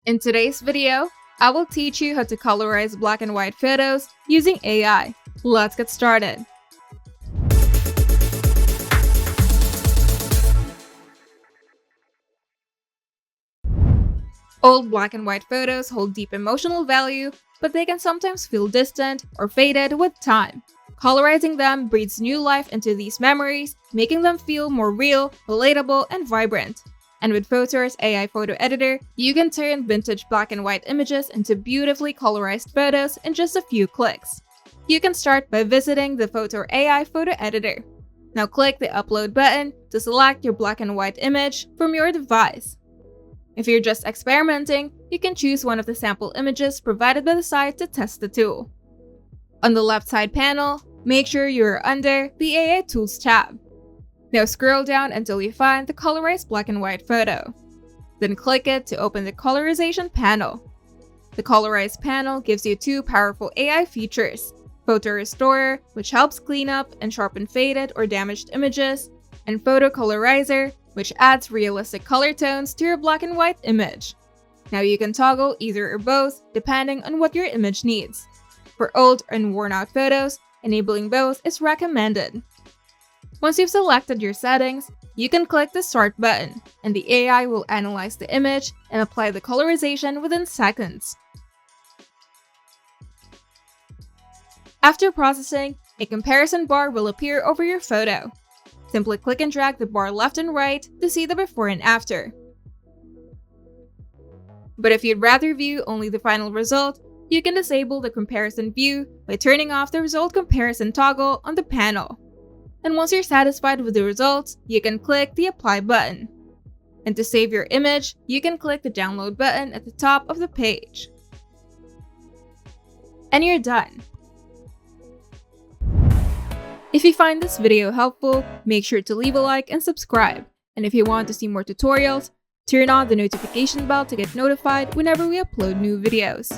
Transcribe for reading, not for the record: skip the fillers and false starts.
In today's video, I will teach you how to colorize black and white photos using AI. Let's get started. Old black and white photos hold deep emotional value, but they can sometimes feel distant or faded with time. Colorizing them breathes new life into these memories, making them feel more real, relatable, and vibrant. And with Photo's AI photo editor, you can turn vintage black and white images into beautifully colorized photos in just a few clicks. You can start by visiting the Photo AI photo editor. Now click the Upload button to select your black and white image from your device. If you're just experimenting, you can choose one of the sample images provided by the site to test the tool. On the left side panel, make sure you're under the AI Tools tab. Now scroll down until you find the Colorize black and white photo. Then click it to open the Colorization panel. The Colorize panel gives you two powerful AI features: Photo Restorer, which helps clean up and sharpen faded or damaged images, and Photo Colorizer, which adds realistic color tones to your black and white image. Now you can toggle either or both depending on what your image needs. For old and worn out photos, enabling both is recommended. Once you've selected your settings, you can click the Start button, and the AI will analyze the image and apply the colorization within seconds. After processing, a comparison bar will appear over your photo. Simply click and drag the bar left and right to see the before and after. But if you'd rather view only the final result, you can disable the comparison view by turning off the result comparison toggle on the panel. And once you're satisfied with the results, you can click the Apply button. And to save your image, you can click the Download button at the top of the page. And you're done. If you find this video helpful, make sure to leave a like and subscribe. And if you want to see more tutorials, turn on the notification bell to get notified whenever we upload new videos.